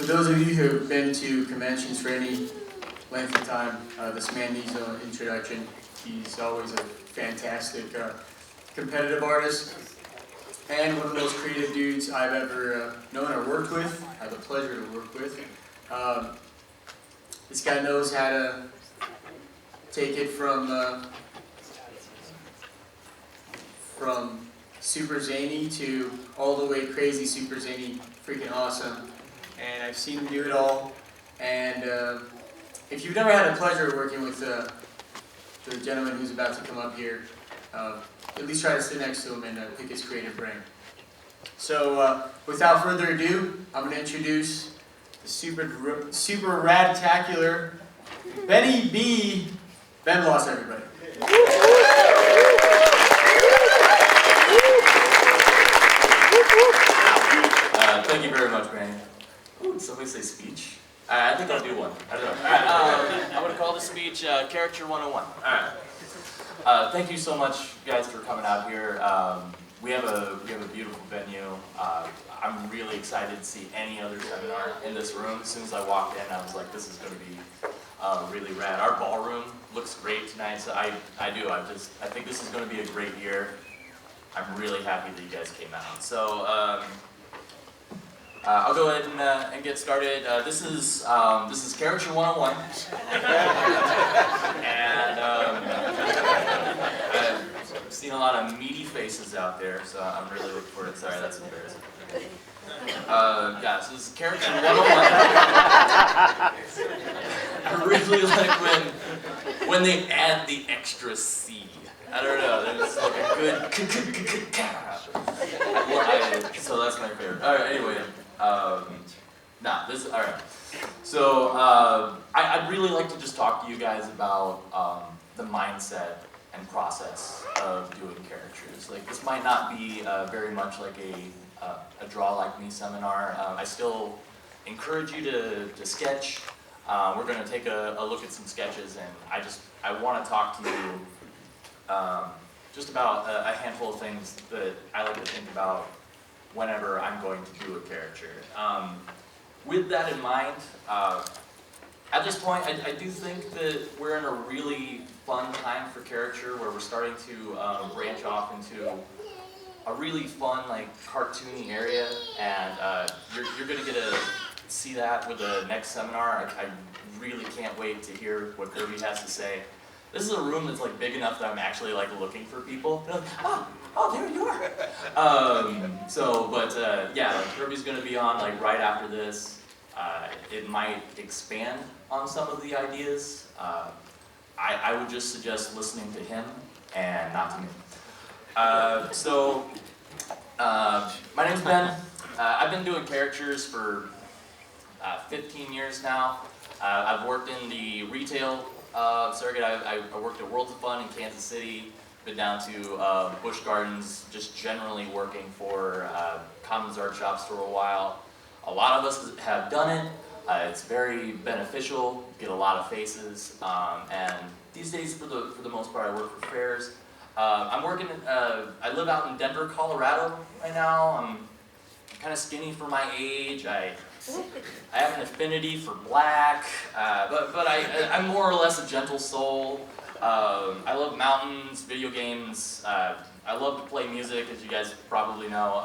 For those of you who have been to conventions for any length of time, this man needs no introduction. He's always a fantastic competitive artist and one of the most creative dudes I've ever known or worked with. I have the pleasure to work with. This guy knows how to take it from super zany to all the way crazy super zany, freaking awesome. And I've seen him do it all. And if you've never had the pleasure of working with the gentleman who's about to come up here, at least try to sit next to him and pick his creative brain. So without further ado, I'm going to introduce the super radtacular Ben Bloss, everybody. Thank you very much, Manny. Ooh, did somebody say speech? I think I'll do one. I don't know. I'm going to call the speech Caricature 101. Alright. Thank you so much, guys, for coming out here. We have a beautiful venue. I'm really excited to see any other seminar in this room. As soon as I walked in, I was like, this is going to be really rad. Our ballroom looks great tonight, so I think this is going to be a great year. I'm really happy that you guys came out. So I'll go ahead and get started. This is Caricature 101, and I've seen a lot of meaty faces out there, so I'm really looking forward to it. Sorry, that's embarrassing. Yeah, so this is Caricature 101. I really like when they add the extra C. I don't know, there's like a good so that's my favorite. Alright, anyway. Alright. So, I'd really like to just talk to you guys about the mindset and process of doing caricatures. Like, this might not be very much like a Draw Like Me seminar. I still encourage you to sketch. We're going to take a look at some sketches, and I want to talk to you just about a handful of things that I like to think about whenever I'm going to do a caricature. With that in mind, at this point, I do think that we're in a really fun time for caricature, where we're starting to branch off into a really fun, like, cartoony area, and you're going to get to see that with the next seminar. I really can't wait to hear what Kirby has to say. This is a room that's like big enough that I'm actually like looking for people. They're like, oh, there you are. Yeah, like, Kirby's gonna be on like right after this. It might expand on some of the ideas. I would just suggest listening to him and not to me. My name's Ben. I've been doing caricatures for 15 years now. I've worked in the retail circuit. I worked at Worlds of Fun in Kansas City, been down to Busch Gardens, just generally working for Commons Art Shops for a while. A lot of us have done it. It's very beneficial, get a lot of faces, and these days, for the most part, I work for fairs. I live out in Denver, Colorado right now. I'm kind of skinny for my age. I have an affinity for black, but I'm more or less a gentle soul. I love mountains, video games. I love to play music, as you guys probably know,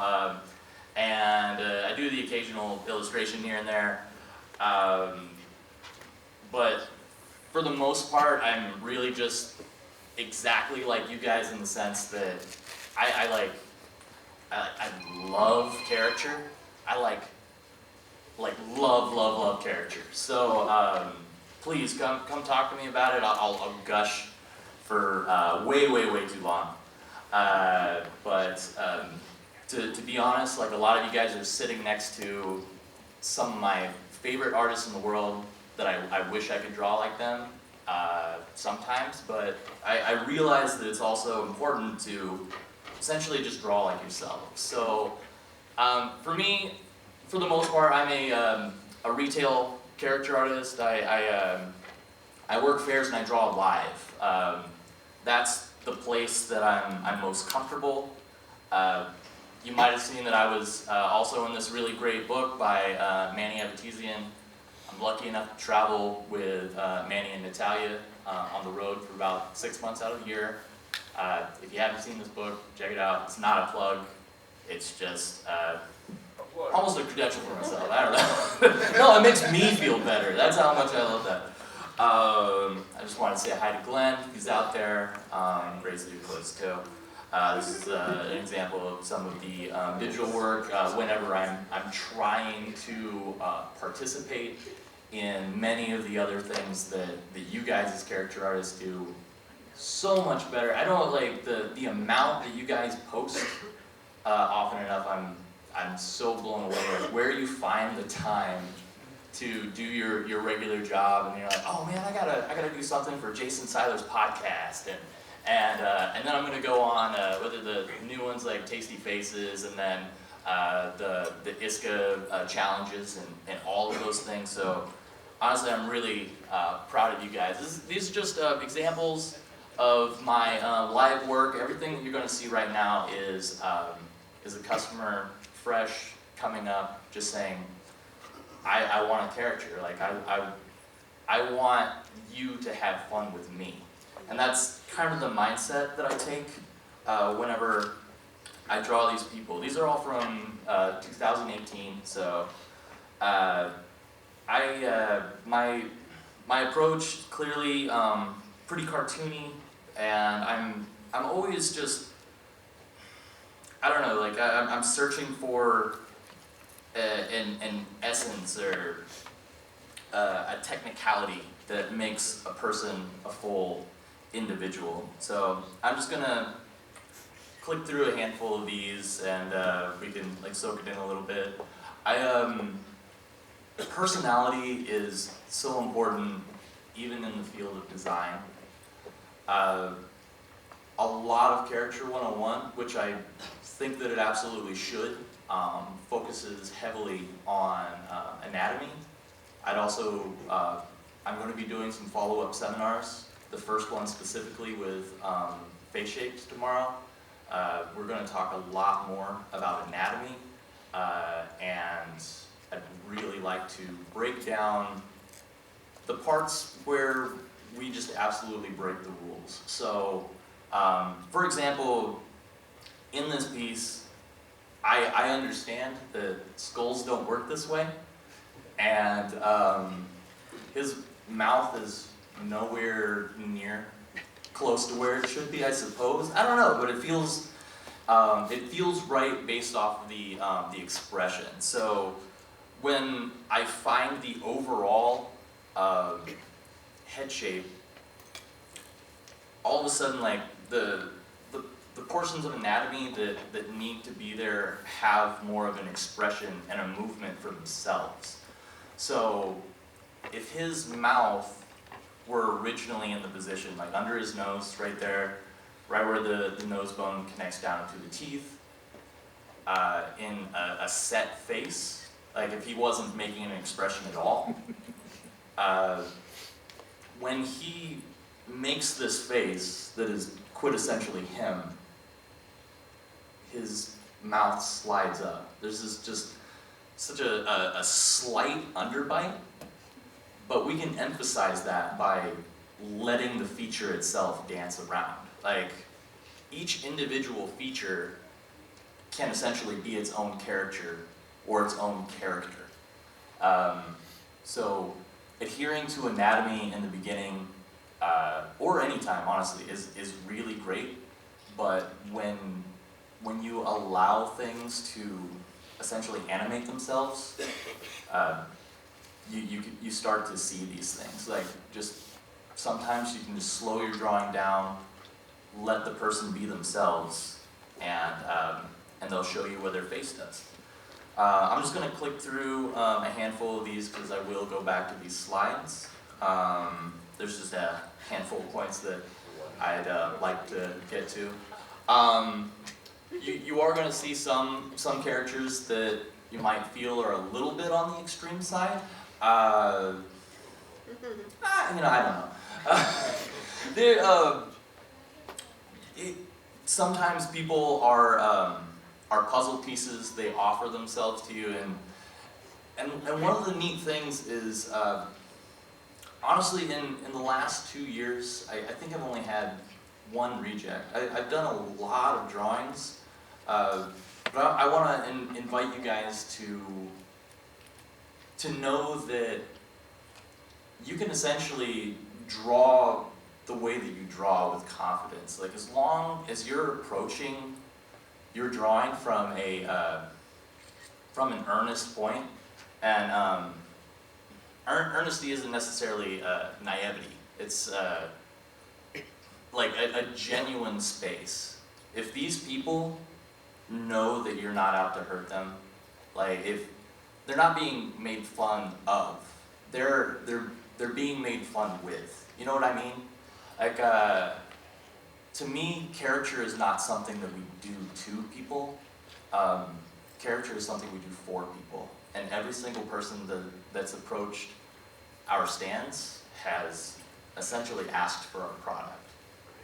and I do the occasional illustration here and there. But for the most part, I'm really just exactly like you guys in the sense that I love caricature. I love caricature. So please come talk to me about it. I'll gush for way too long. To be honest, like, a lot of you guys are sitting next to some of my favorite artists in the world that I wish I could draw like them sometimes, but I realize that it's also important to essentially just draw like yourself. So for me, for the most part, I'm a retail caricature artist. I work fairs and I draw live. That's the place that I'm most comfortable. You might have seen that I was also in this really great book by Manny Abatizian. I'm lucky enough to travel with Manny and Natalia on the road for about 6 months out of the year. If you haven't seen this book, check it out. It's not a plug. It's just almost a credential for myself. I don't know. No, it makes me feel better. That's how much I love that. I just want to say hi to Glenn. He's out there. Great to do close too. This is an example of some of the digital work. Whenever I'm trying to participate in many of the other things that you guys as character artists do so much better. I don't like the amount that you guys post often enough. I'm so blown away at where you find the time to do your regular job, and you're like, oh man, I gotta do something for Jason Seiler's podcast, and then I'm gonna go on whether the new ones like Tasty Faces, and then the ISCA challenges and all of those things. So honestly, I'm really proud of you guys. These are just examples of my live work. Everything that you're going to see right now is a customer fresh coming up, just saying, I want a character. Like I want you to have fun with me, and that's kind of the mindset that I take whenever I draw these people. These are all from 2018, so my approach clearly pretty cartoony, and I'm always just, I don't know, like I'm searching for an essence or a technicality that makes a person a full individual. So I'm just gonna click through a handful of these, and we can like soak it in a little bit. Personality is so important, even in the field of design. A lot of Caricature 101, which I think that it absolutely should, focuses heavily on anatomy. I'd also, I'm going to be doing some follow-up seminars, the first one specifically with face shapes tomorrow. We're going to talk a lot more about anatomy, and I'd really like to break down the parts where we just absolutely break the rules. So, for example, in this piece, I understand that skulls don't work this way, and his mouth is nowhere near close to where it should be, I suppose. I don't know, but it feels right based off of the expression. So when I find the overall head shape, all of a sudden, like the portions of anatomy that need to be there have more of an expression and a movement for themselves. So if his mouth were originally in the position, like under his nose, right there, right where the nose bone connects down to the teeth, in a set face, like if he wasn't making an expression at all, when he makes this face that is quintessentially him, his mouth slides up. There's this just such a slight underbite, but we can emphasize that by letting the feature itself dance around. Like, each individual feature can essentially be its own character or its own character. So adhering to anatomy in the beginning, or any time, honestly, is really great. But when you allow things to essentially animate themselves, you start to see these things. Like, just sometimes you can just slow your drawing down, let the person be themselves, and they'll show you what their face does. I'm just going to click through a handful of these because I will go back to these slides. There's just a handful of points that I'd like to get to. You are going to see some characters that you might feel are a little bit on the extreme side. I don't know. Sometimes people are are puzzle pieces. They offer themselves to you, and one of the neat things is, honestly, in the last 2 years, I think I've only had one reject. I've done a lot of drawings, but I want to invite you guys to know that you can essentially draw the way that you draw with confidence. Like, as long as you're approaching your drawing from an earnest point, and earnesty isn't necessarily naivety. It's like a genuine space. If these people know that you're not out to hurt them, like, if they're not being made fun of, they're being made fun with. You know what I mean? Like, to me, caricature is not something that we do to people. Caricature is something we do for people. And every single person that's approached our stands has essentially asked for our product.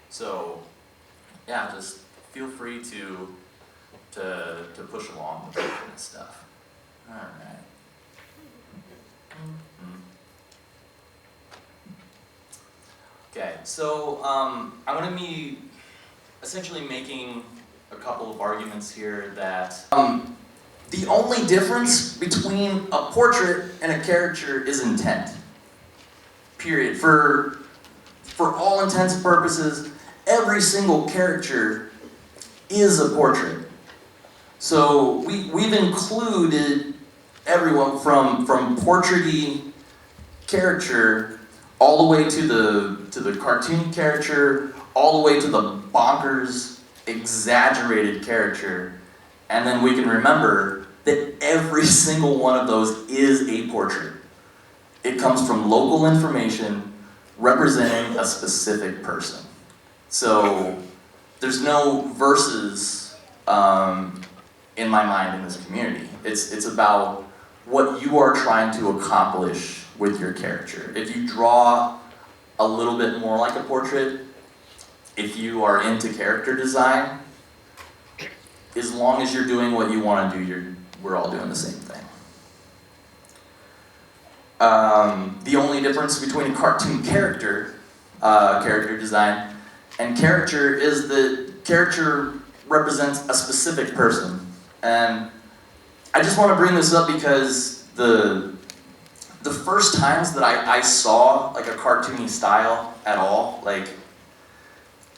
So, yeah, just feel free to push along with that kind of stuff. All right. Okay, so I'm going to be essentially making a couple of arguments here that the only difference between a portrait and a caricature is intent. Period. For all intents and purposes, every single caricature is a portrait. So we've included everyone from portrait-y caricature all the way to the cartoon caricature, all the way to the bonkers, exaggerated caricature. And then we can remember that every single one of those is a portrait. It comes from local information representing a specific person. So there's no verses in my mind in this community. It's about what you are trying to accomplish with your caricature. If you draw a little bit more like a portrait, if you are into character design, as long as you're doing what you want to do, we're all doing the same thing. The only difference between a cartoon character design, and caricature is that caricature represents a specific person. And I just want to bring this up because the first times that I saw like a cartoony style at all, like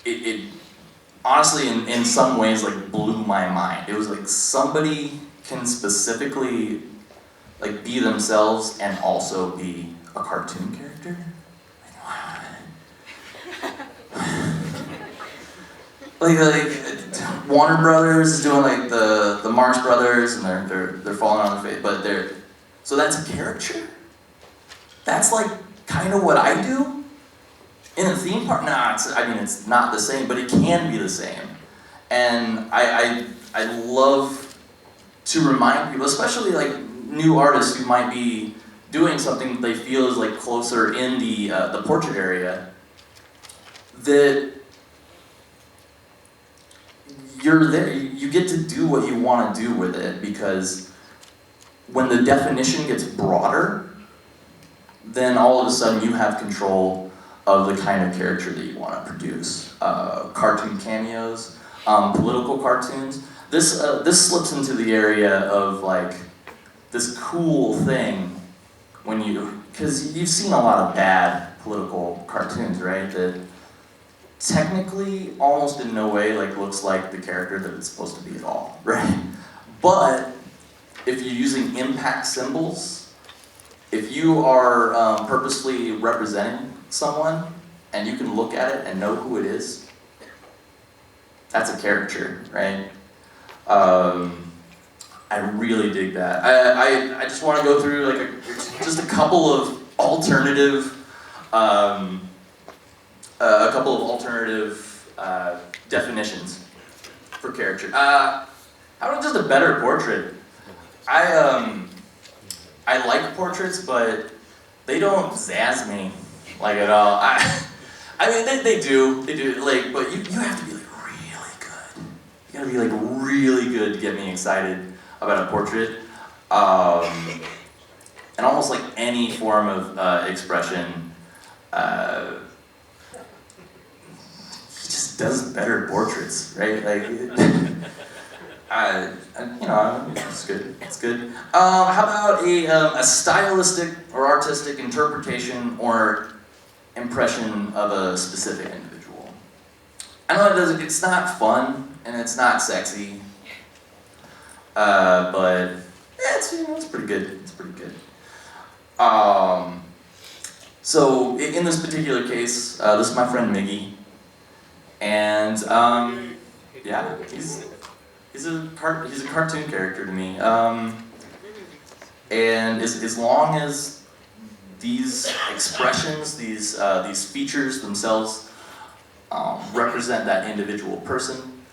it honestly in some ways like blew my mind. It was like somebody can specifically like be themselves and also be a cartoon character. like Warner Brothers is doing like the Marx Brothers, and they're falling on their face, but so that's a caricature. That's like kind of what I do in a theme park. Nah, it's not the same, but it can be the same. And I love to remind people, especially like new artists who might be doing something that they feel is like closer in the portrait area, that you're there, you get to do what you want to do with it, because when the definition gets broader, then all of a sudden you have control of the kind of caricature that you want to produce. Cartoon cameos, political cartoons. This slips into the area of like this cool thing when because you've seen a lot of bad political cartoons, right? That technically almost in no way like looks like the character that it's supposed to be at all, right? But if you're using impact symbols, if you are purposely representing someone and you can look at it and know who it is, that's a caricature, right? I really dig that. I just want to go through like just a couple of alternative definitions for caricature. How about just a better portrait? I like portraits, but they don't zazz me like at all. I mean, they do, like, but you have to be like really good. You gotta be like really good to get me excited about a portrait. And almost like any form of expression, he just does better portraits, right? Like, it's good. It's good. How about a stylistic or artistic interpretation or impression of a specific individual? I know it's not fun and it's not sexy, but it's pretty good. It's pretty good. So in this particular case, this is my friend Miggy, and yeah, he's a cartoon character to me. And as long as these expressions, these features themselves represent that individual person,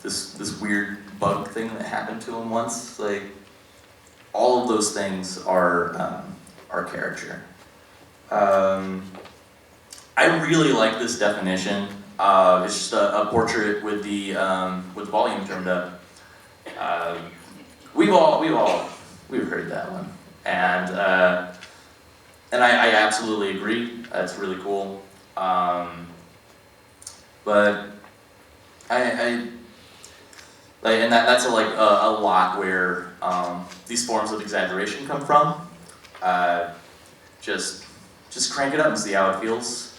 this weird bug thing that happened to him once, like all of those things are caricature. I really like this definition. It's just a portrait with the volume turned up. We've heard that one, and I absolutely agree. It's really cool. But that's a lot where these forms of exaggeration come from. Just crank it up and see how it feels.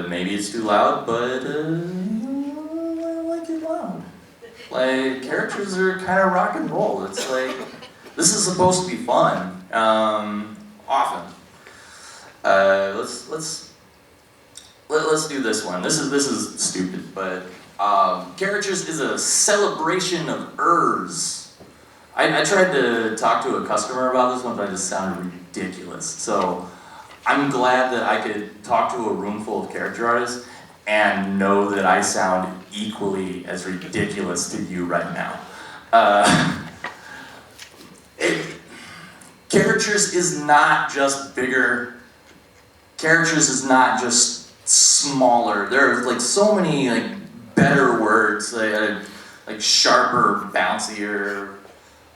Maybe it's too loud, but I like it loud. Like, characters are kind of rock and roll. It's like, this is supposed to be fun. Often. Let's do this one. This is stupid, but Caricatures is a celebration of Urs. I tried to talk to a customer about this one, but it just sounded ridiculous. So I'm glad that I could talk to a room full of caricature artists and know that I sound equally as ridiculous to you right now. Caricatures is not just bigger. Caricatures is not just smaller. There are like so many better words, like sharper, bouncier,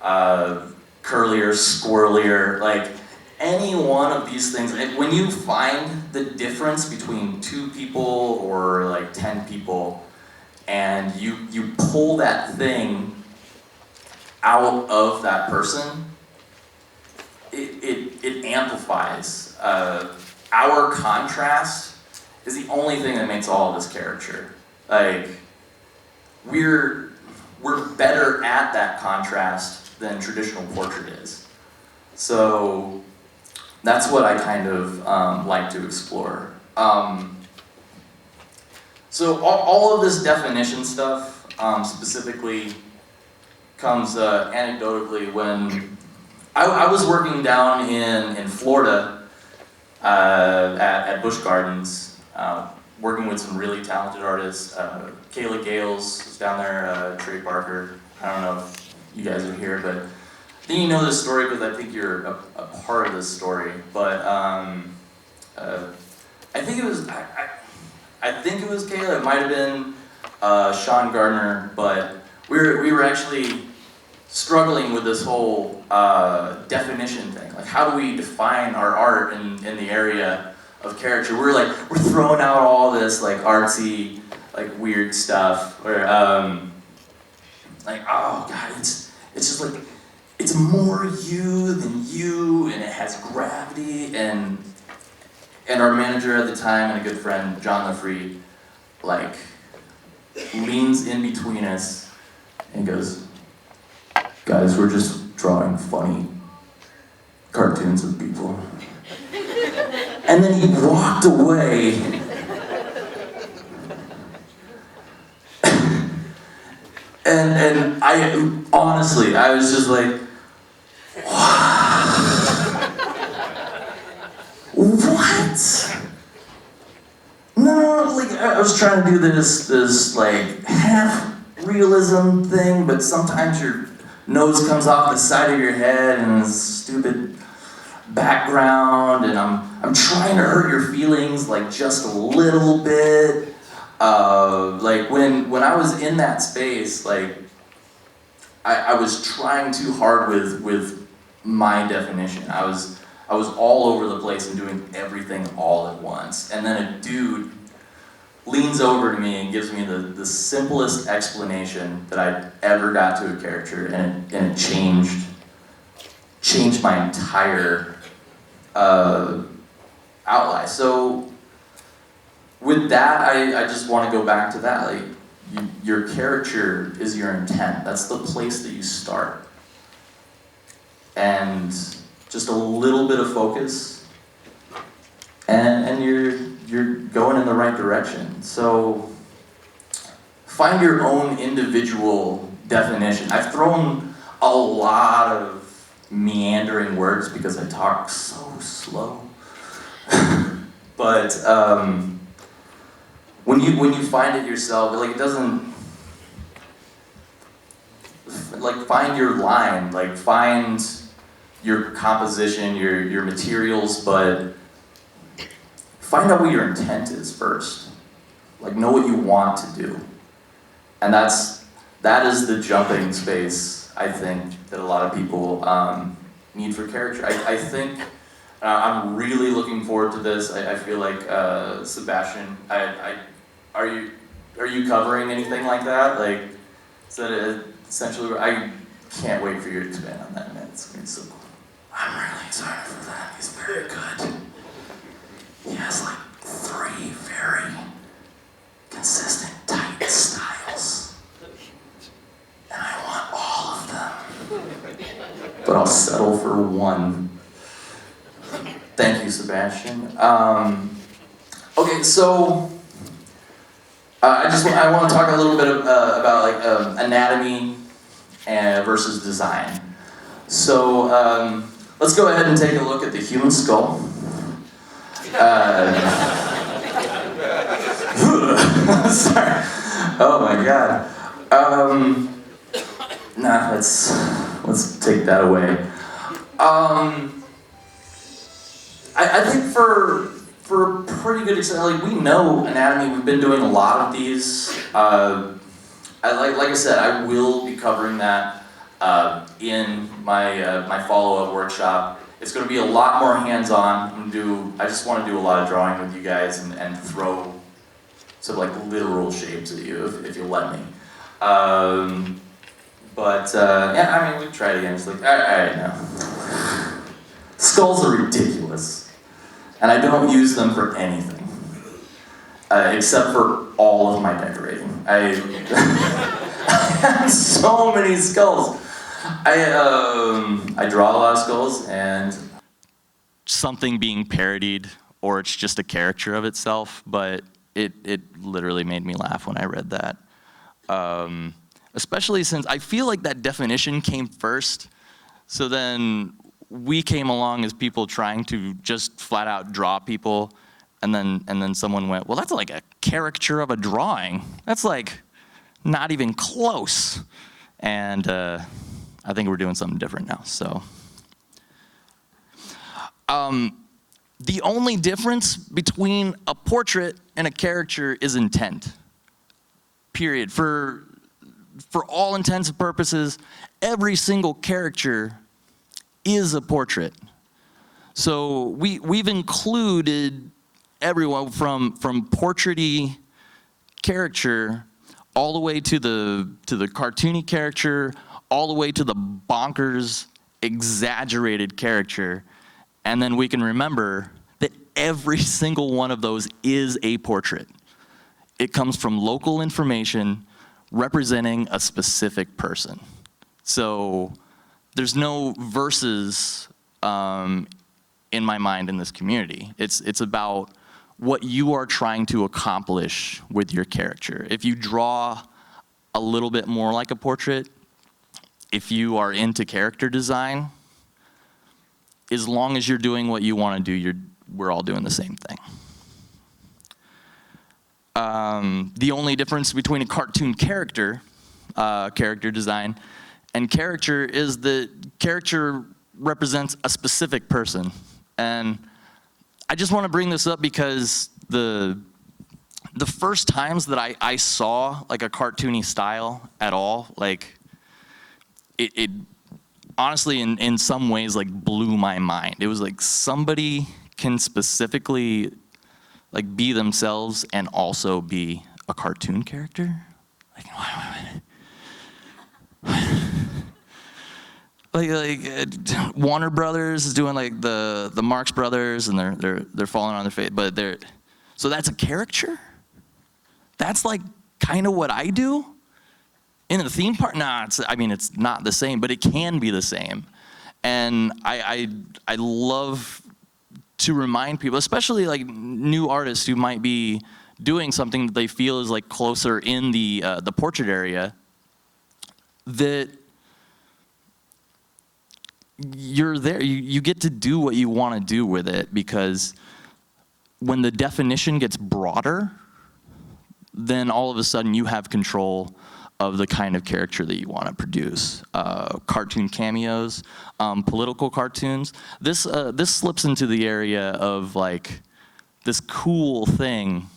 curlier, squirrelier, like any one of these things. When you find the difference between 2 people or like 10 people, and you pull that thing out of that person, it amplifies. Our contrast is the only thing that makes all of this caricature. Like, we're better at that contrast than traditional portrait is. So that's what I kind of like to explore. So all of this definition stuff specifically comes anecdotally when I was working down in Florida at Busch Gardens, working with some really talented artists. Kayla Gales was down there, Trey Barker. I don't know if you guys are here, but I think you know this story because I think you're a part of this story. But I think it was Kayla. It might have been Sean Gardner, but we were actually struggling with this whole definition thing. Like, how do we define our art in the area of caricature? We're throwing out all this like artsy, like weird stuff. Or like, oh god, it's just like, it's more you than you, and it has gravity. And our manager at the time and a good friend, John LaFree, like leans in between us and goes, "Guys, we're just drawing funny cartoons of people." And then he walked away. and I honestly, I was just like, what? No, like I was trying to do this like half realism thing, but sometimes your nose comes off the side of your head and it's stupid background, and I'm trying to hurt your feelings like just a little bit, Like when I was in that space, like I was trying too hard with my definition. I was all over the place and doing everything all at once. And then a dude leans over to me and gives me the simplest explanation that I ever got to a character, and it changed my entire outline. So with that, I just want to go back to that. Like, your character is your intent. That's the place that you start. And just a little bit of focus, and you're going in the right direction. So find your own individual definition. I've thrown a lot of meandering words because I talk so slow. But when you find it yourself, like, it doesn't, like, find your line, like, find your composition, your materials, but find out what your intent is first. Like, know what you want to do. And that is the jumping space, I think, that a lot of people need for character. I think I'm really looking forward to this. I feel like Sebastian, are you covering anything like that? Like, is that essentially? I can't wait for you to expand on that, man. It's gonna be so cool. I'm really excited for that. He's very good. He has like 3 very consistent, tight styles. And I want all of them. But I'll settle for 1. Thank you, Sebastian. Okay, so I want to talk a little bit about like anatomy versus design. So let's go ahead and take a look at the human skull. Sorry. Oh my God. Nah, let's take that away. I think for pretty good extent, like, we know anatomy. We've been doing a lot of these. Like I said, I will be covering that in my follow-up workshop. It's going to be a lot more hands-on. I just want to do a lot of drawing with you guys and throw some like literal shapes at you if you'll let me. Yeah, I mean, we tried again. It's like, I know. Skulls are ridiculous, and I don't use them for anything except for all of my decorating. I have so many skulls. I draw a lot of skulls, and something being parodied, or it's just a caricature of itself, but it literally made me laugh when I read that. Especially since I feel like that definition came first, so then we came along as people trying to just flat out draw people, and then someone went, well, that's like a caricature of a drawing. That's like not even close. And I think we're doing something different now, so. The only difference between a portrait and a caricature is intent, period. For all intents and purposes, every single caricature is a portrait. So we've included everyone from portrait-y caricature all the way to the cartoony caricature, all the way to the bonkers, exaggerated caricature. And then we can remember that every single one of those is a portrait. It comes from local information representing a specific person. So there's no verses in my mind in this community. It's about what you are trying to accomplish with your caricature. If you draw a little bit more like a portrait, if you are into character design, as long as you're doing what you want to do, we're all doing the same thing. The only difference between a cartoon character, character design, and caricature is that caricature represents a specific person. And I just want to bring this up because the the first times that I saw like a cartoony style at all, like it honestly in some ways like blew my mind. It was like somebody can specifically like be themselves and also be a cartoon character. Like, Warner Brothers is doing like the Marx Brothers, and they're falling on their face, but so that's a caricature. That's like kind of what I do in the theme park. Nah, it's not the same, but it can be the same, and I love to remind people, especially like new artists who might be doing something that they feel is like closer in the portrait area, that you're there, you get to do what you want to do with it, because when the definition gets broader, then all of a sudden you have control of the kind of character that you want to produce. Cartoon cameos, political cartoons. This slips into the area of like this cool thing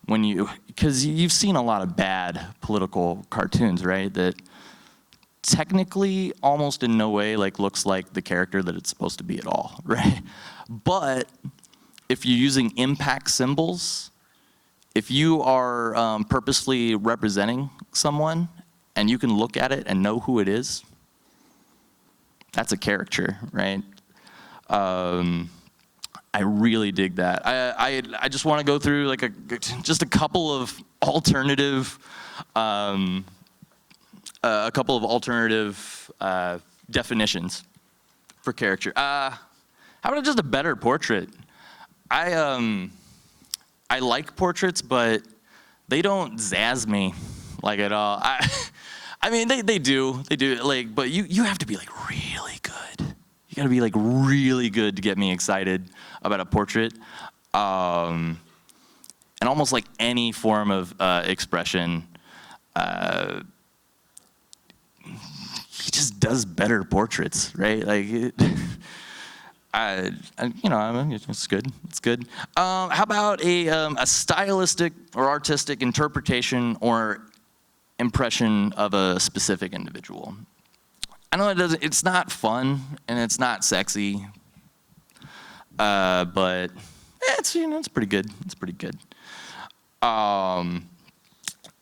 when because you've seen a lot of bad political cartoons, right? That technically almost in no way like looks like the character that it's supposed to be at all, right? But if you're using impact symbols, if you are purposely representing someone and you can look at it and know who it is, that's a caricature, right? I really dig that. I just want to go through like just a couple of alternative definitions for caricature. How about just a better portrait? I like portraits, but they don't zazz me like at all. I mean, they do like, but you have to be like really good. You got to be like really good to get me excited about a portrait. And almost like any form of expression, he just does better portraits, right? Like, it's good. It's good. How about a stylistic or artistic interpretation or impression of a specific individual? I know it's not fun and it's not sexy, but it's pretty good. It's pretty good.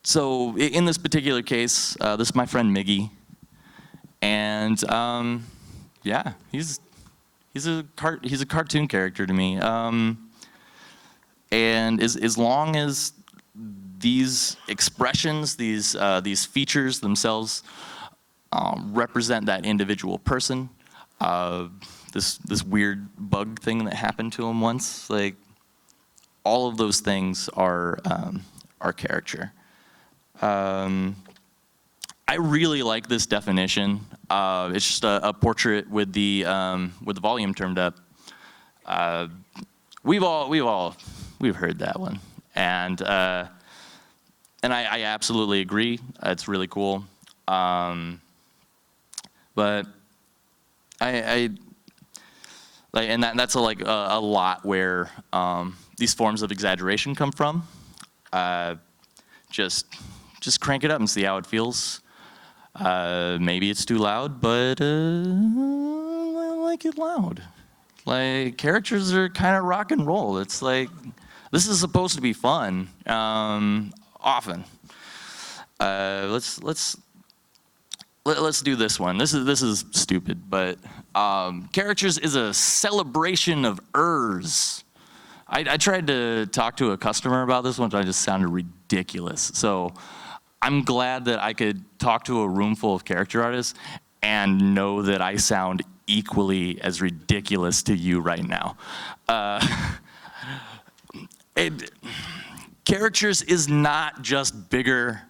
So in this particular case, this is my friend Miggy, and yeah, he's a cartoon character to me. And as long as these expressions, these features themselves represent that individual person, this weird bug thing that happened to him once, like all of those things are caricature. I really like this definition. It's just a portrait with the volume turned up. We've heard that one, and I absolutely agree. It's really cool. But I like, and that's a lot where these forms of exaggeration come from. Just crank it up and see how it feels. Maybe it's too loud, but I like it loud. Like, characters are kind of rock and roll. It's like, this is supposed to be fun, often. Let's do this one. This is stupid, but Characters is a celebration of ers. I tried to talk to a customer about this one, but I just sounded ridiculous. So I'm glad that I could talk to a room full of character artists and know that I sound equally as ridiculous to you right now. Characters is not just bigger.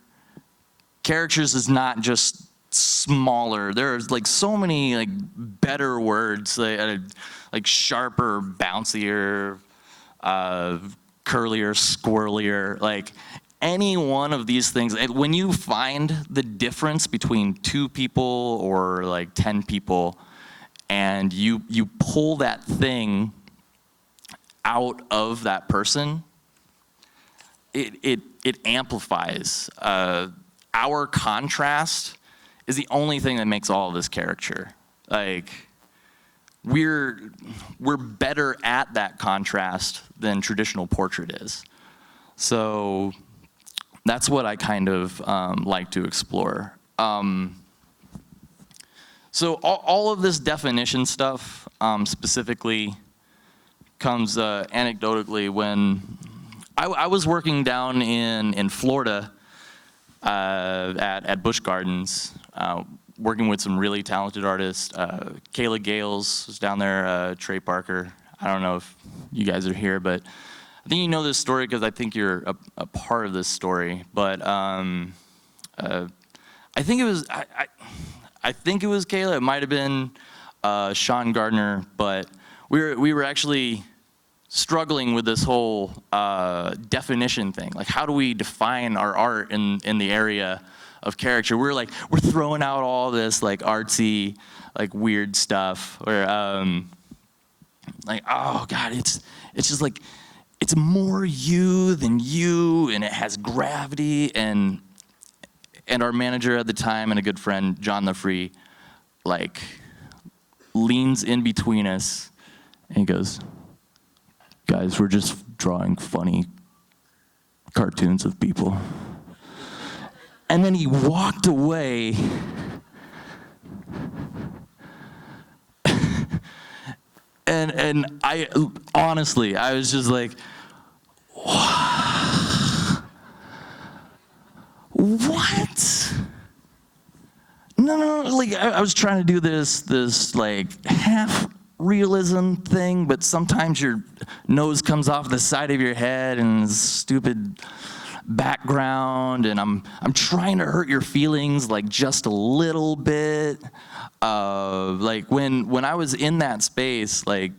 Characters is not just smaller. There's like so many like better words, like sharper, bouncier, curlier, squirrelier, like any one of these things. When you find the difference between 2 people or like 10 people, and you pull that thing out of that person, it amplifies. Our contrast is the only thing that makes all of this caricature. Like, we're better at that contrast than traditional portrait is. So that's what I kind of like to explore. So all of this definition stuff specifically comes anecdotally when I was working down in Florida at Busch Gardens, working with some really talented artists. Kayla Gales was down there, Trey Parker. I don't know if you guys are here, but I think you know this story because I think you're a part of this story. But I think it was I think it was Kayla. It might have been Sean Gardner, but we were actually struggling with this whole definition thing. Like, how do we define our art in the area of caricature? We're throwing out all this like artsy, like weird stuff. Or like, oh God, it's just like, it's more you than you, and it has gravity. And our manager at the time and a good friend, John the Free, like leans in between us and he goes, guys, we're just drawing funny cartoons of people. And then he walked away. And I honestly, I was just like, what? No, like I was trying to do this like half realism thing, but sometimes your nose comes off the side of your head and stupid background, and I'm trying to hurt your feelings like just a little bit. Like when I was in that space, like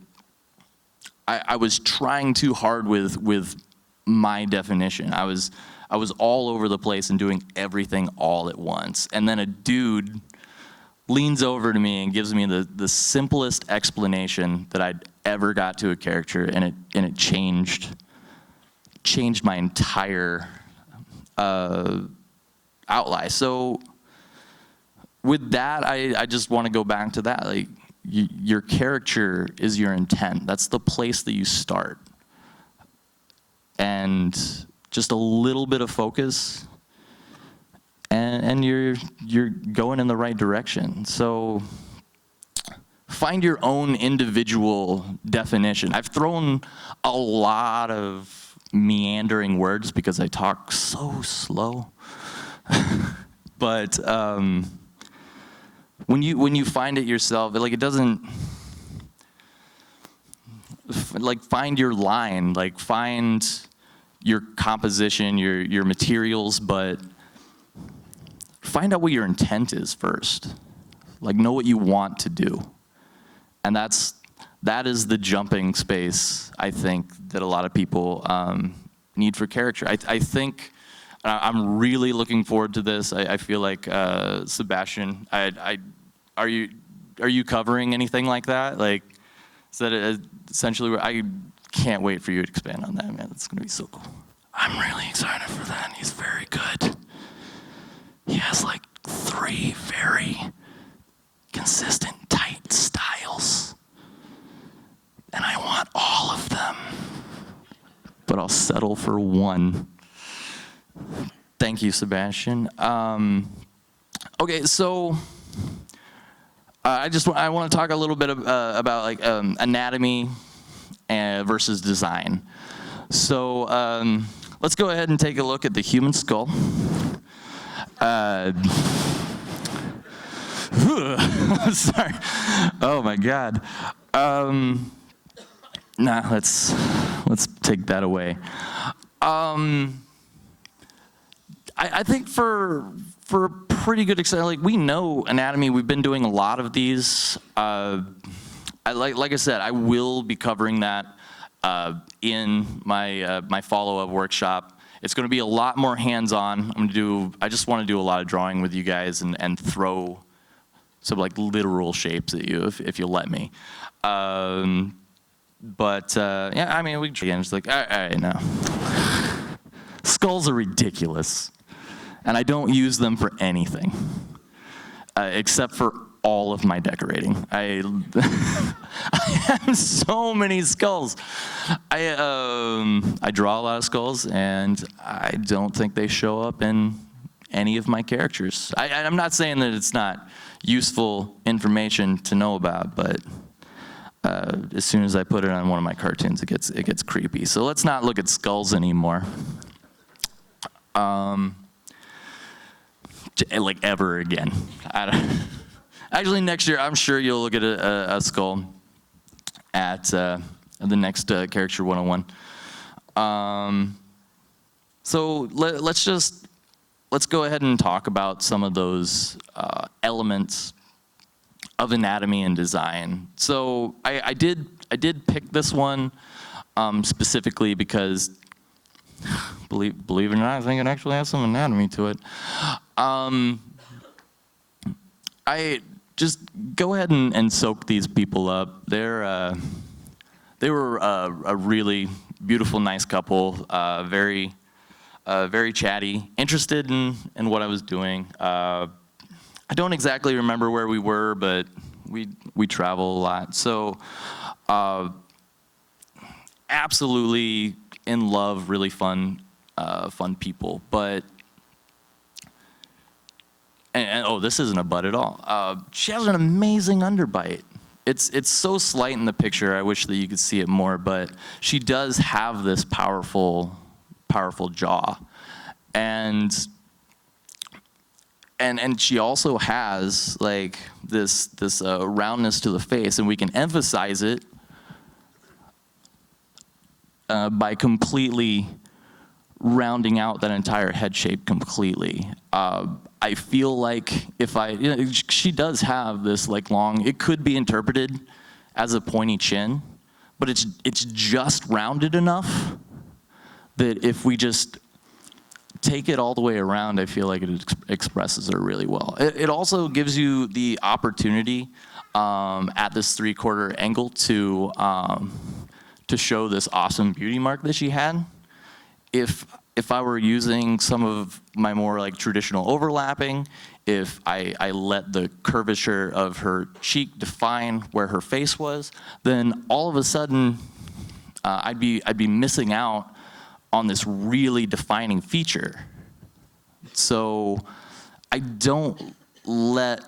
I was trying too hard with my definition. I was all over the place and doing everything all at once. And then a dude leans over to me and gives me the simplest explanation that I'd ever got to a character, and it changed my entire outline. So with that, I just want to go back to that. Like, your caricature is your intent. That's the place that you start. And just a little bit of focus, and you're going in the right direction. So find your own individual definition. I've thrown a lot of meandering words because I talk so slow. But when you find it yourself, like, it doesn't, like, find your line, like find your composition, your materials, but find out what your intent is first. Like, know what you want to do. And that is the jumping space, I think, that a lot of people need for caricature. I think I'm really looking forward to this. I feel like Sebastian, are you covering anything like that? Like, is that essentially? I can't wait for you to expand on that, man. That's gonna be so cool. I'm really excited for that. He's very good. He has like 3 very consistent, tight styles. And I want all of them. But I'll settle for 1. Thank you, Sebastian. Okay, so I want to talk a little bit about like anatomy versus design. So let's go ahead and take a look at the human skull. Sorry. Oh my God. Nah, let's take that away. I think for a pretty good extent, like, we know anatomy. We've been doing a lot of these. Like I said, I will be covering that in my follow-up workshop. It's going to be a lot more hands-on. I just want to do a lot of drawing with you guys and throw some like literal shapes at you if you'll let me. But yeah, I mean, again, it's like, all right, now. Skulls are ridiculous, and I don't use them for anything, except for all of my decorating. I have so many skulls. I draw a lot of skulls, and I don't think they show up in any of my caricatures. I'm not saying that it's not useful information to know about, but as soon as I put it on one of my cartoons, it gets creepy. So let's not look at skulls anymore. Like ever again. Actually, next year, I'm sure you'll look at a skull at the next Caricature 101. So let's go ahead and talk about some of those elements of anatomy and design. So I did pick this one specifically because, believe it or not, I think it actually has some anatomy to it. I just go ahead and soak these people up. They were a really beautiful, nice couple, very chatty, interested in what I was doing. I don't exactly remember where we were, but we travel a lot. So absolutely in love, really fun people. But oh, this isn't a butt at all. She has an amazing underbite. It's so slight in the picture. I wish that you could see it more, but she does have this powerful jaw, and she also has like this roundness to the face, and we can emphasize it by completely rounding out that entire head shape completely. I feel like she does have this like long, it could be interpreted as a pointy chin, but it's just rounded enough that if we just take it all the way around, I feel like it expresses her really well. It also gives you the opportunity at this 3/4 angle to show this awesome beauty mark that she had. If I were using some of my more like traditional overlapping, if I let the curvature of her cheek define where her face was, then all of a sudden I'd be missing out on this really defining feature. So I don't let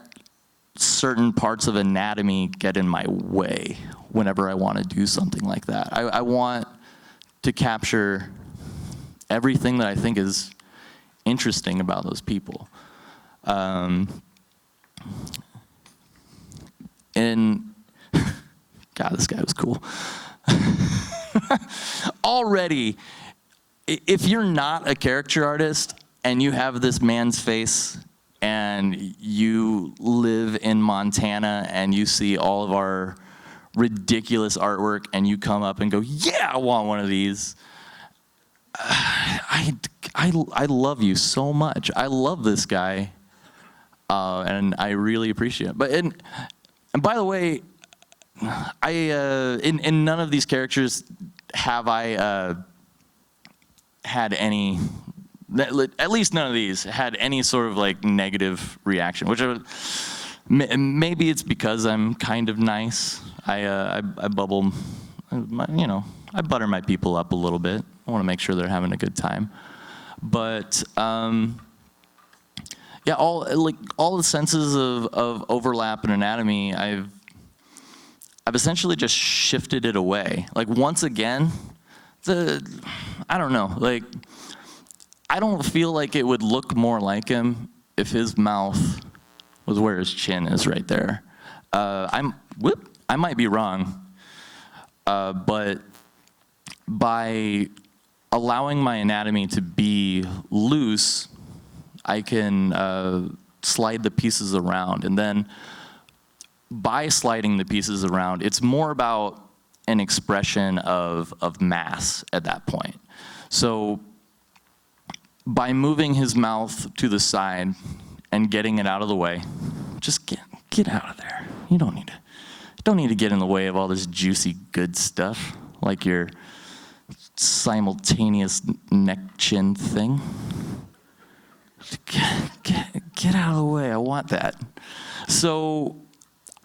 certain parts of anatomy get in my way whenever I want to do something like that. I want to capture everything that I think is interesting about those people. And God, this guy was cool. Already, if you're not a caricature artist and you have this man's face and you live in Montana and you see all of our ridiculous artwork and you come up and go, yeah, I want one of these. I love you so much. I love this guy, and I really appreciate it. But and by the way, in none of these characters have I had any, at least none of these had any sort of like negative reaction. Which maybe it's because I'm kind of nice. I bubble, I butter my people up a little bit. I want to make sure they're having a good time. But yeah, all the senses of overlap and anatomy, I've essentially just shifted it away. Like once again, I don't know, like I don't feel like it would look more like him if his mouth was where his chin is right there. I might be wrong, but by allowing my anatomy to be loose, I can slide the pieces around. And then by sliding the pieces around, it's more about an expression of mass at that point. So by moving his mouth to the side and getting it out of the way, just get out of there. You don't need to get in the way of all this juicy good stuff like your simultaneous neck chin thing. Get out of the way, I want that. So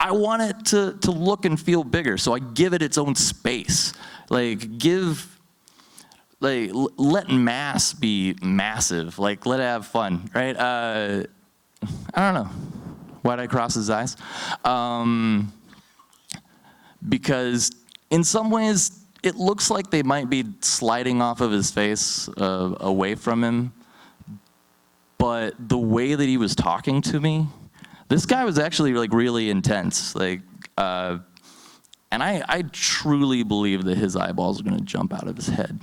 I want it to look and feel bigger, so I give it its own space. Like, let mass be massive. Like, let it have fun, right? I don't know. Why'd I cross his eyes? Because in some ways, it looks like they might be sliding off of his face away from him. But the way that he was talking to me, this guy was actually like really intense. Like, and I truly believe that his eyeballs are gonna jump out of his head.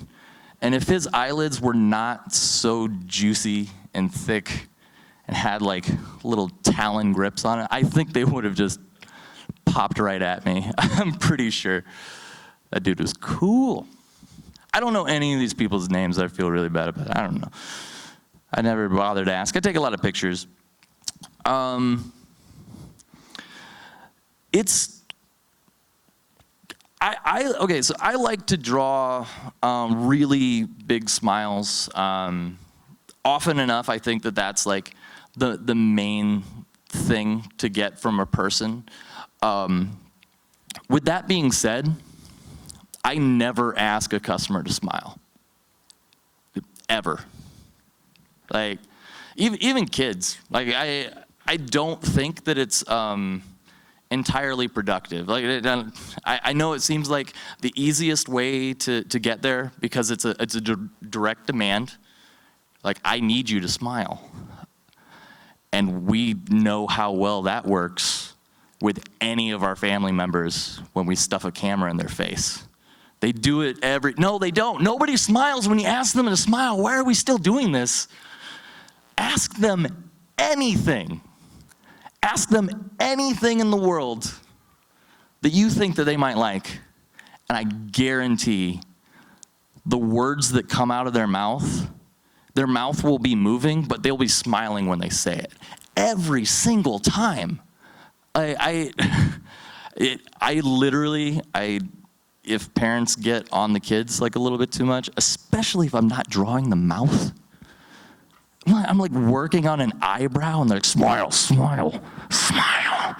And if his eyelids were not so juicy and thick and had like little talon grips on it, I think they would have just popped right at me. I'm pretty sure. That dude was cool. I don't know any of these people's names. I feel really bad about it. I don't know. I never bothered to ask. I take a lot of pictures. Okay, so I like to draw really big smiles. Often enough, I think that that's like the main thing to get from a person. With that being said, I never ask a customer to smile. Ever. Like, even kids. Like, I don't think that it's entirely productive. Like, I know it seems like the easiest way to get there because it's a direct demand. Like, I need you to smile. And we know how well that works with any of our family members when we stuff a camera in their face. They do it no, they don't. Nobody smiles when you ask them to smile. Why are we still doing this? Ask them anything. Ask them anything in the world that you think that they might like. And I guarantee the words that come out of their mouth will be moving, but they'll be smiling when they say it. Every single time. I literally, if parents get on the kids like a little bit too much, especially if I'm not drawing the mouth, I'm like working on an eyebrow and they're like, smile, smile, smile.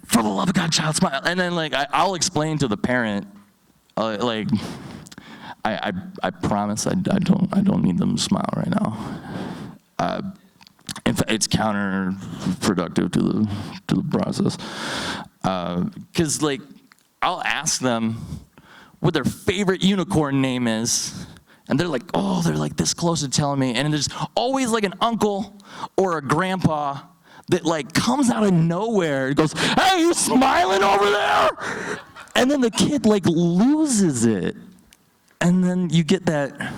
For the love of God, child, smile. And then like I'll explain to the parent, like, I promise I don't need them to smile right now. In fact, it's counterproductive to the process. Because like I'll ask them what their favorite unicorn name is, and they're like, oh, they're like this close to telling me, and there's always like an uncle or a grandpa that like comes out of nowhere and goes, hey, you smiling over there? And then the kid like loses it. And then you get that.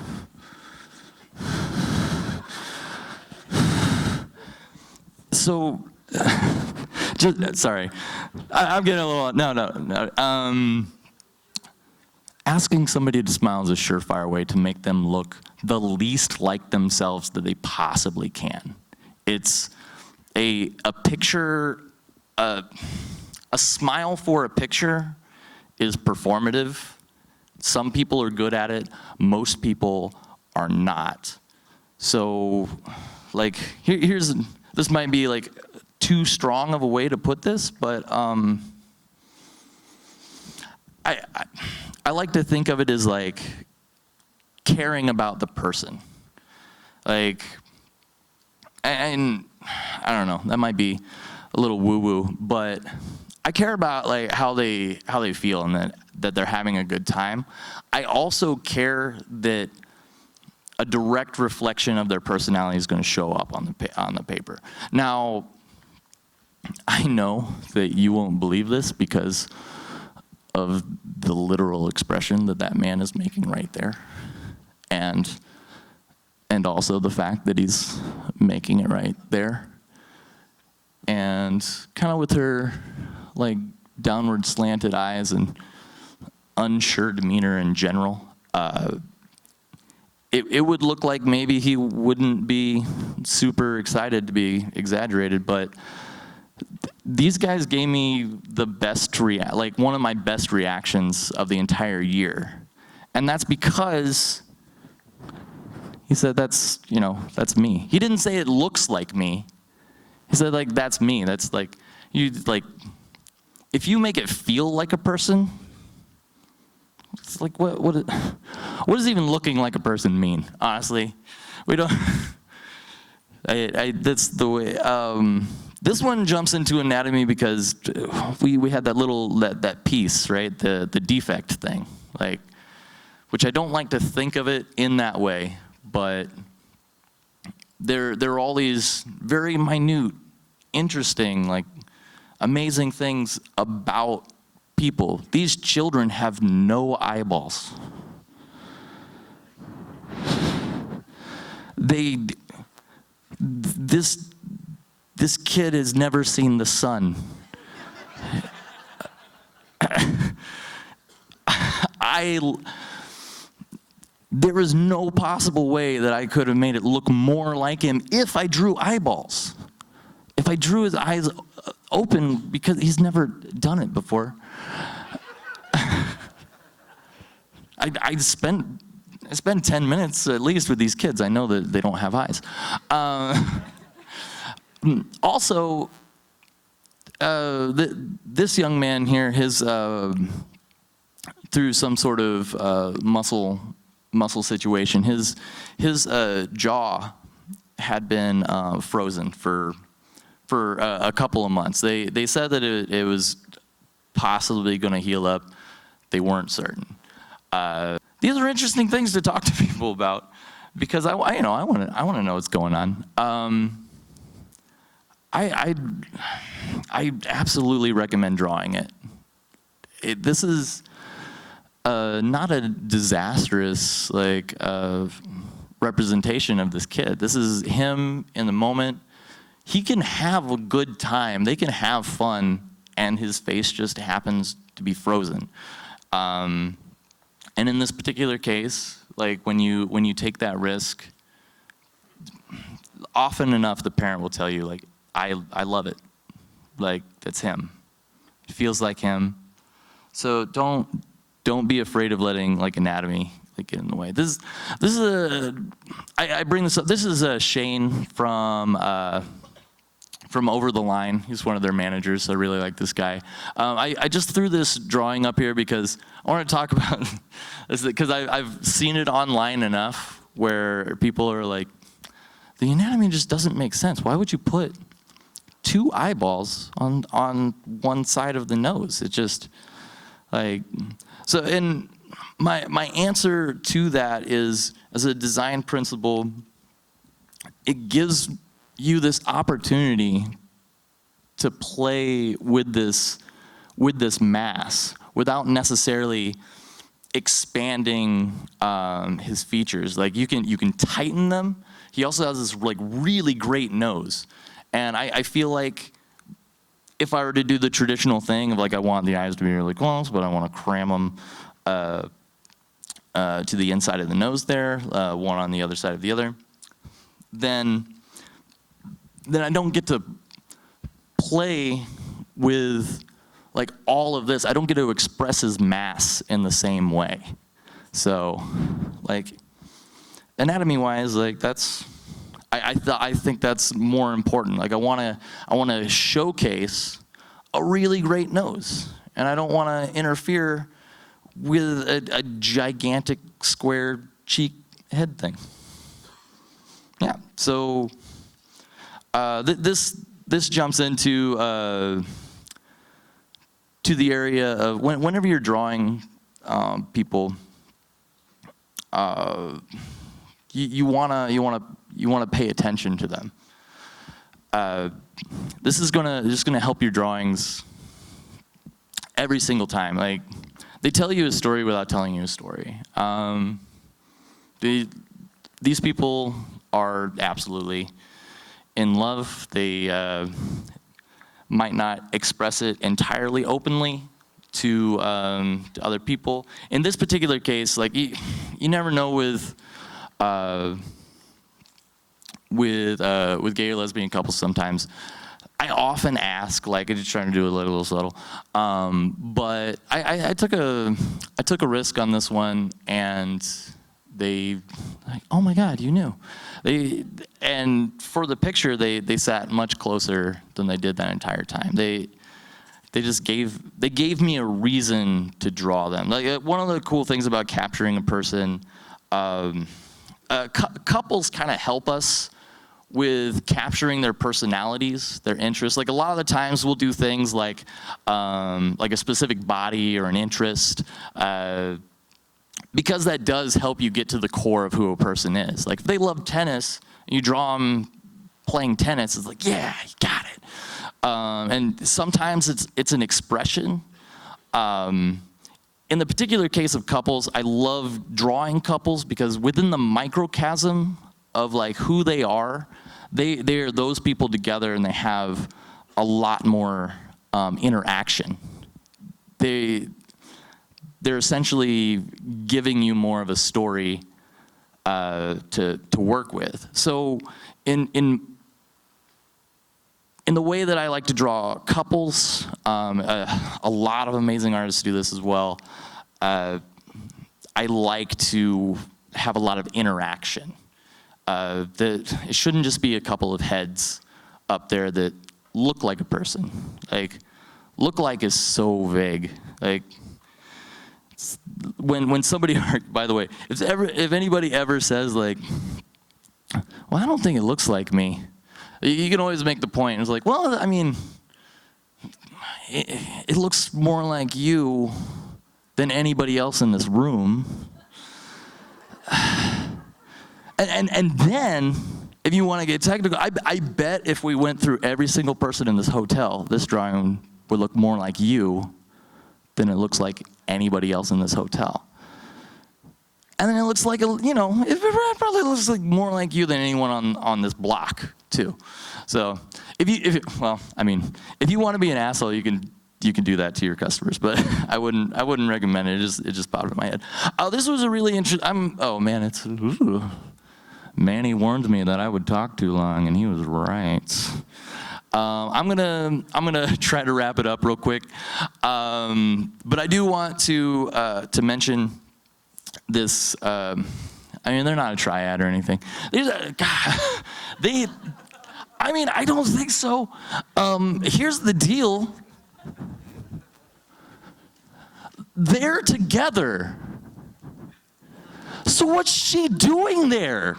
So, sorry. I'm getting a little, no. Asking somebody to smile is a surefire way to make them look the least like themselves that they possibly can. It's a picture, a smile for a picture is performative. Some people are good at it. Most people are not. So, like, this might be like too strong of a way to put this, but I like to think of it as like caring about the person. Like, and I don't know, that might be a little woo-woo, but I care about like how they feel and that they're having a good time. I also care that a direct reflection of their personality is going to show up on the paper. Now, I know that you won't believe this because of the literal expression that man is making right there, and also the fact that he's making it right there, and kind of with her like downward slanted eyes and unsure demeanor in general. It would look like maybe he wouldn't be super excited to be exaggerated, but these guys gave me the best like one of my best reactions of the entire year. And that's because he said, that's me. He didn't say it looks like me. He said, like, that's me. That's like, if you make it feel like a person, it's like, what does even looking like a person mean? Honestly, we don't, that's the way, this one jumps into anatomy because we had that piece, right? The defect thing, like, which I don't like to think of it in that way, but there are all these very minute, interesting, like, amazing things about people. These children have no eyeballs. This kid has never seen the sun. There is no possible way that I could have made it look more like him if I drew eyeballs. If I drew his eyes open, because he's never done it before. I spent 10 minutes at least with these kids. I know that they don't have eyes. Also, this young man here, his through some sort of muscle situation, his jaw had been frozen for a couple of months. They said that it was possibly going to heal up. They weren't certain. These are interesting things to talk to people about because I want to know what's going on. I absolutely recommend drawing it. This is not a disastrous representation of this kid. This is him in the moment. He can have a good time. They can have fun, and his face just happens to be frozen. And in this particular case, like when you take that risk, often enough the parent will tell you, like, I love it. Like, that's him. It feels like him. So don't be afraid of letting, like, anatomy, like, get in the way. This is I bring this up. This is Shane from Over the Line. He's one of their managers, so I really like this guy. I just threw this drawing up here because I want to talk about this, because I've seen it online enough where people are like, the anatomy just doesn't make sense. Why would you put 2 eyeballs on one side of the nose? It just, like, so, and my answer to that is, as a design principle, it gives you this opportunity to play with this mass without necessarily expanding his features. Like, you can tighten them. He also has this, like, really great nose. And I feel like if I were to do the traditional thing of, like, I want the eyes to be really close, but I want to cram them to the inside of the nose there, one on the other side of the other, then I don't get to play with, like, all of this. I don't get to express his mass in the same way. So, like, anatomy-wise, like, that's, I think that's more important. Like, I wanna showcase a really great nose, and I don't want to interfere with a gigantic square cheek head thing. Yeah. So this jumps into to the area of whenever you're drawing people, you wanna pay attention to them. This is gonna help your drawings every single time. Like, they tell you a story without telling you a story. These people are absolutely in love. They might not express it entirely openly to other people. In this particular case, like, you never know with gay or lesbian couples sometimes. I often ask, like, I'm just trying to do it a little subtle, but I took a risk on this one, and they, like, oh my God, you knew. And for the picture, they sat much closer than they did that entire time. They just gave me a reason to draw them. Like, one of the cool things about capturing a person, couples kind of help us with capturing their personalities, their interests. Like, a lot of the times we'll do things like a specific body or an interest, because that does help you get to the core of who a person is. Like, if they love tennis, and you draw them playing tennis, it's like, yeah, you got it. And sometimes it's an expression. In the particular case of couples, I love drawing couples because within the microcosm of like who they are those people together, and they have a lot more interaction. They're essentially giving you more of a story to work with. So in the way that I like to draw couples, a lot of amazing artists do this as well. I like to have a lot of interaction. That it shouldn't just be a couple of heads up there that look like a person. Like, look like is so vague. Like, when somebody, by the way, if anybody ever says like, well, I don't think it looks like me, you can always make the point. It's like, well, I mean, it looks more like you than anybody else in this room. And then, if you want to get technical, I bet if we went through every single person in this hotel, this drawing would look more like you than it looks like anybody else in this hotel. And then it looks like, it probably looks like more like you than anyone on this block, too. So, if you want to be an asshole, you can do that to your customers, but I wouldn't recommend it. It just popped in my head. This was a really interesting. Manny warned me that I would talk too long, and he was right. I'm gonna try to wrap it up real quick, but I do want to mention this. They're not a triad or anything. I don't think so. Here's the deal. They're together. So what's she doing there?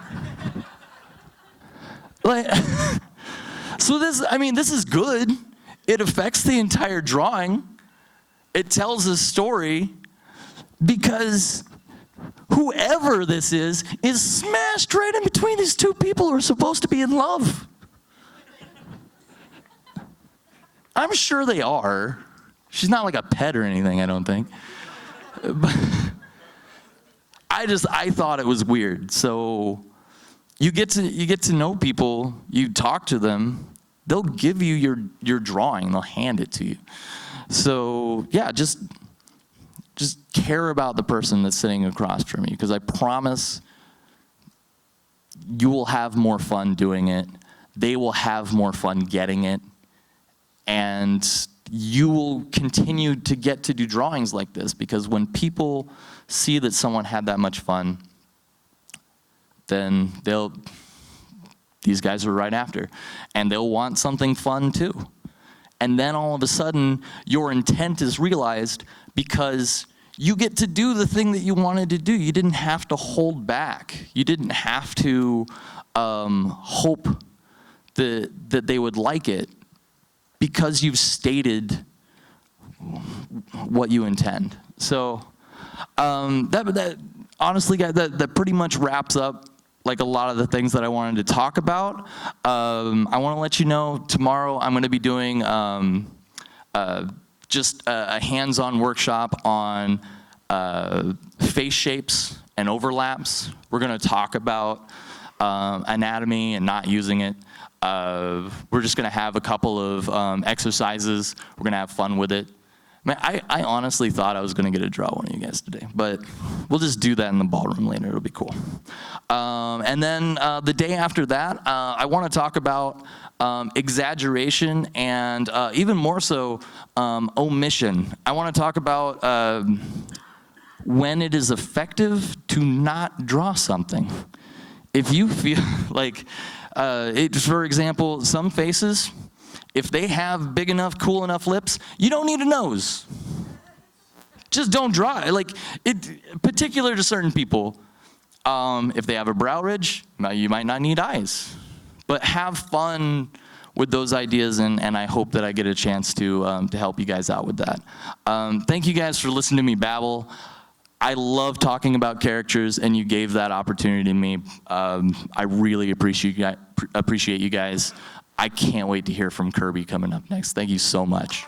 Like, so this is good. It affects the entire drawing. It tells a story because whoever this is smashed right in between these two people who are supposed to be in love. I'm sure they are. She's not like a pet or anything, I don't think. But I thought it was weird. So you get to know people, you talk to them, they'll give you your drawing, they'll hand it to you. So yeah, just care about the person that's sitting across from you, because I promise you will have more fun doing it. They will have more fun getting it. And you will continue to get to do drawings like this, because when people see that someone had that much fun, then these guys are right after, and they'll want something fun too. And then all of a sudden, your intent is realized because you get to do the thing that you wanted to do. You didn't have to hold back. You didn't have to hope that they would like it, because you've stated what you intend. So that honestly, guys, that pretty much wraps up like a lot of the things that I wanted to talk about. I want to let you know tomorrow I'm going to be doing just a hands-on workshop on face shapes and overlaps. We're going to talk about anatomy and not using it. We're just going to have a couple of exercises. We're going to have fun with it. Man, I honestly thought I was going to get to draw one of you guys today, but we'll just do that in the ballroom later. It'll be cool. And then the day after that, I want to talk about exaggeration and even more so omission. I want to talk about when it is effective to not draw something. If you feel like, for example, some faces, if they have big enough, cool enough lips, you don't need a nose. Just don't draw it. Like, particular to certain people, if they have a brow ridge, you might not need eyes. But have fun with those ideas, and I hope that I get a chance to help you guys out with that. Thank you guys for listening to me babble. I love talking about characters, and you gave that opportunity to me. I really appreciate you guys. I can't wait to hear from Kirby coming up next. Thank you so much.